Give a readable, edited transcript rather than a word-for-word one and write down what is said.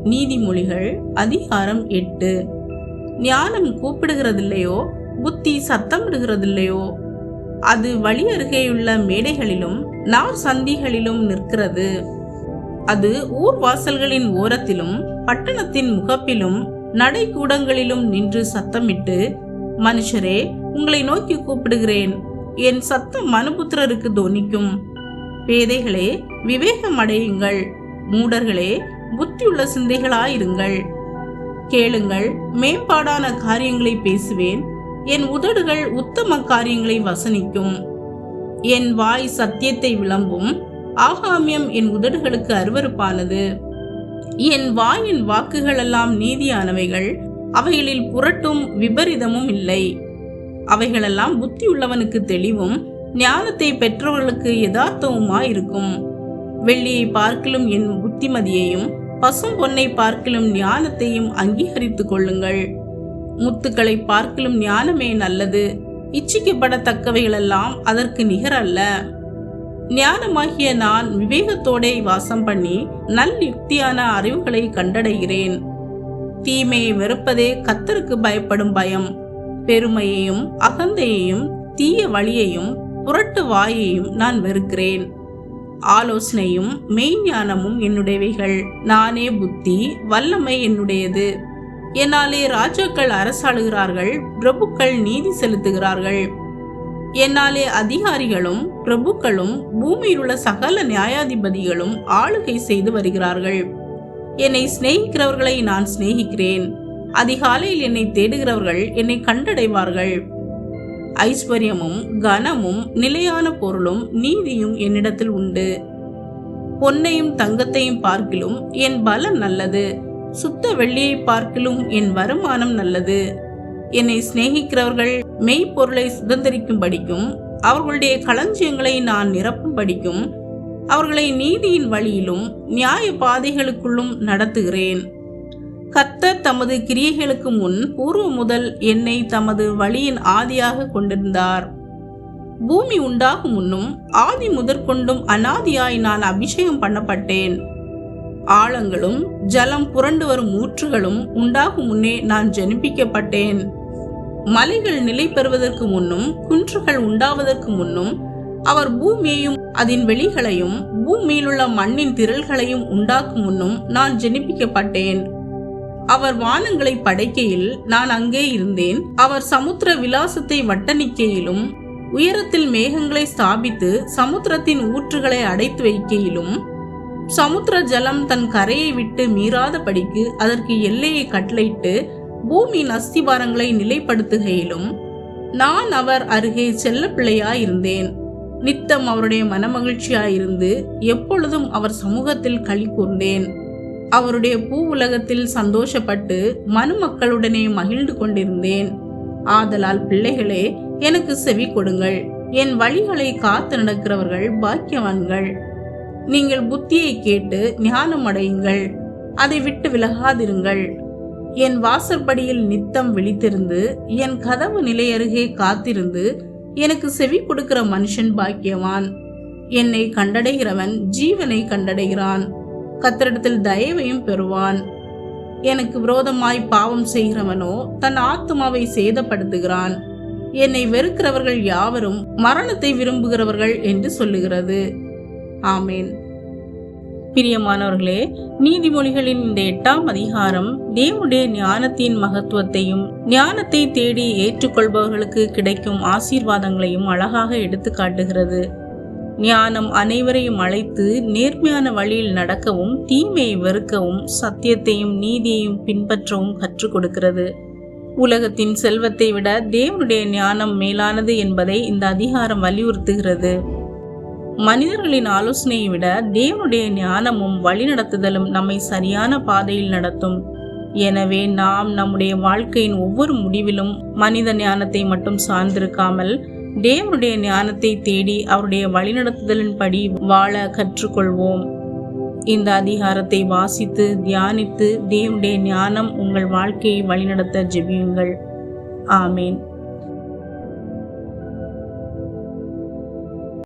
நீதிமொழிகள் அதிகாரம் 8. ஞானம் கூப்பிடுகிறதில்லையோ, புத்தி சத்தமிடுகிறதில்லையோ, அது வழி அருகேயுள்ள மேடைகளிலும் நார் சந்திகளிலும் நிற்கிறது. அது ஊர் வாசல்களின் ஓரத்திலும் பட்டணத்தின் முகப்பிலும் நடைக்கூடங்களிலும் நின்று சத்தமிட்டு, மனுஷரே, உங்களை நோக்கி கூப்பிடுகிறேன், என் சத்தம் மனுபுத்திரருக்கு தொனிக்கும். பேதைகளே, விவேகம் அடையுங்கள், மூடர்களே, புத்தியுள்ள சிந்தைகளாயிருங்கள். கேளுங்கள், மேம்பாடான காரியங்களை பேசுவேன், என் உதடுகள் உத்தம காரியங்களை வசனிக்கும். என் வாய் சத்தியத்தை விளம்பும், ஆகாமியம் என் உதடுகளுக்கு அருவருப்பானது. என் வாயின் வாக்குகளெல்லாம் நீதியானவைகள், அவைகளில் புரட்டும் விபரீதமும் இல்லை. அவைகளெல்லாம் புத்தியுள்ளவனுக்கு தெளிவும் ஞானத்தை பெற்றவர்களுக்கு யதார்த்தவுமாயிருக்கும். வெள்ளியை பார்க்கிலும் என் புத்திமதியையும் பசும் பொன்னை பார்க்கிலும் ஞானத்தையும் அங்கீகரித்துக் கொள்ளுங்கள். முத்துக்களை பார்க்கிலும் ஞானமே நல்லது, இச்சிக்கப்படத்தக்கவைகளெல்லாம் அதற்கு நிகரல்ல. ஞானமாகிய நான் விவேகத்தோடே வாசம் பண்ணி நல் யுக்தியான அறிவுகளை கண்டடைகிறேன். தீமையை வெறுப்பதே கர்த்தருக்கு பயப்படும் பயம். பெருமையையும் அகந்தையையும் தீய வழியையும் புரட்டு வாயையும் நான் வெறுக்கிறேன். ஆலோசனையும் மெய்ஞானமும் என்னுடையவைகள். நானே புத்தி, வல்லமை என்னுடையது. என்னாலே ராஜாக்கள் அரசாளுகிறார்கள், பிரபுக்கள் நீதி செலுத்துகிறார்கள். என்னாலே அதிகாரிகளும் பிரபுக்களும் பூமியிலுள்ள சகல நியாயாதிபதிகளும் ஆளுகை செய்து வருகிறார்கள். என்னை சிநேகிக்கிறவர்களை நான் சிநேகிக்கிறேன். அதிகாலையில் என்னை தேடுகிறவர்கள் என்னை கண்டடைவார்கள். ஐஸ்வர்யமும் கனமும் நிலையான பொருளும் நீதியும் என்னிடத்தில் உண்டு. பொன்னையும் தங்கத்தையும் பார்க்கிலும் என் பலம் நல்லது, சுத்த வெள்ளியை பார்க்கிலும் என் வருமானம் நல்லது. என்னை சிநேகிக்கிறவர்கள் மெய்ப்பொருளை சுதந்திரிக்கும்படிக்கும் அவர்களுடைய களஞ்சியங்களை நான் நிரப்பும்படிக்கும் அவர்களை நீதியின் வழியிலும் நியாய பாதைகளுக்குள்ளும் நடத்துகிறேன். கர்த்தர் தமது கிரியைகளுக்கு முன் பூர்வ முதல் என்னை தமது வழியின் ஆதியாக கொண்டிருந்தார். பூமி உண்டாகும் முன்னும் ஆதி முதற்கொண்டும் அனாதியாய் நான் அபிஷேகம் பண்ணப்பட்டேன். ஆழங்களும் ஜலம் புரண்டு வரும் ஊற்றுகளும் உண்டாகும் முன்னே நான் ஜனிப்பிக்கப்பட்டேன். மலைகள் நிலை பெறுவதற்கு முன்னும் குன்றுகள் உண்டாவதற்கு முன்னும் அவர் பூமியையும் அதன் வெளிகளையும் பூமியிலுள்ள மண்ணின் திரள்களையும் உண்டாக்கும் முன்னும் நான் ஜனிப்பிக்கப்பட்டேன். அவர் வானங்களை படைக்கையில் நான் அங்கே இருந்தேன். அவர் சமுத்திர விலாசத்தை வட்டணிக்கையிலும் உயரத்தில் மேகங்களை ஸ்தாபித்து சமுத்திரத்தின் ஊற்றுகளை அடைத்து வைக்கையிலும் சமுத்திர ஜலம் தன் கரையை விட்டு மீறாதபடிக்கு அதற்கு எல்லையை கட்டளையிட்டு பூமியின் அஸ்திபாரங்களை நிலைப்படுத்துகையிலும் நான் அவர் அருகே செல்ல பிள்ளையாயிருந்தேன். நித்தம் அவருடைய மனமகிழ்ச்சியாயிருந்து எப்பொழுதும் அவர் சமூகத்தில் களி கூர்ந்தேன். அவருடைய பூ உலகத்தில் சந்தோஷப்பட்டு மனுமக்களுடனே மகிழ்ந்து கொண்டிருந்தேன். ஆதலால் பிள்ளைகளே, எனக்கு செவி கொடுங்கள். என் வழிகளை காத்து நடக்கிறவர்கள் பாக்கியவான்கள். நீங்கள் புத்தியை கேட்டு ஞானம் அடையுங்கள், அதை விட்டு விலகாதிருங்கள். என் வாசற்படியில் நித்தம் விழித்திருந்து என் கதவு நிலை அருகே காத்திருந்து எனக்கு செவி கொடுக்கிற மனுஷன் பாக்கியவான். என்னை கண்டடைகிறவன் ஜீவனை கண்டடைகிறான், கர்த்தரிடத்தில் தயவையும் பெறுவான். எனக்கு விரோதமாய் பாவம் செய்கிறவனோ தன் ஆத்துமாவை சேதப்படுத்துகிறான். என்னை வெறுக்கிறவர்கள் யாவரும் மரணத்தை விரும்புகிறவர்கள் என்று சொல்லுகிறது. ஆமேன். பிரியமானவர்களே, நீதிமொழிகளின் இந்த 8ஆம் அதிகாரம் தேவனுடைய ஞானத்தின் மகத்துவத்தையும் ஞானத்தை தேடி ஏற்றுக்கொள்பவர்களுக்கு கிடைக்கும் ஆசீர்வாதங்களையும் அழகாக எடுத்து காட்டுகிறது. ஞானம் அனைவரையும் அழைத்து நேர்மையான வழியில் நடக்கவும் தீமையை வெறுக்கவும் சத்தியத்தையும் நீதியையும் பின்பற்றவும் கற்றுக் கொடுக்கிறது. உலகத்தின் செல்வத்தை விட தேவனுடைய ஞானம் மேலானது என்பதை இந்த அதிகாரம் வலியுறுத்துகிறது. மனிதர்களின் ஆலோசனையை விட தேவனுடைய ஞானமும் வழிநடத்துதலும் நம்மை சரியான பாதையில் நடத்தும். எனவே நாம் நம்முடைய வாழ்க்கையின் ஒவ்வொரு முடிவிலும் மனித ஞானத்தை மட்டும் சார்ந்திருக்காமல் தேவனுடைய ஞானத்தை தேடி அவருடைய வழிநடத்துதலின்படி வாழ கற்றுக்கொள்வோம். இந்த அதிகாரத்தை வாசித்து தியானித்து தேவனுடைய ஞானம் உங்கள் வாழ்க்கையை வழிநடத்த ஜெபியுங்கள். ஆமேன்.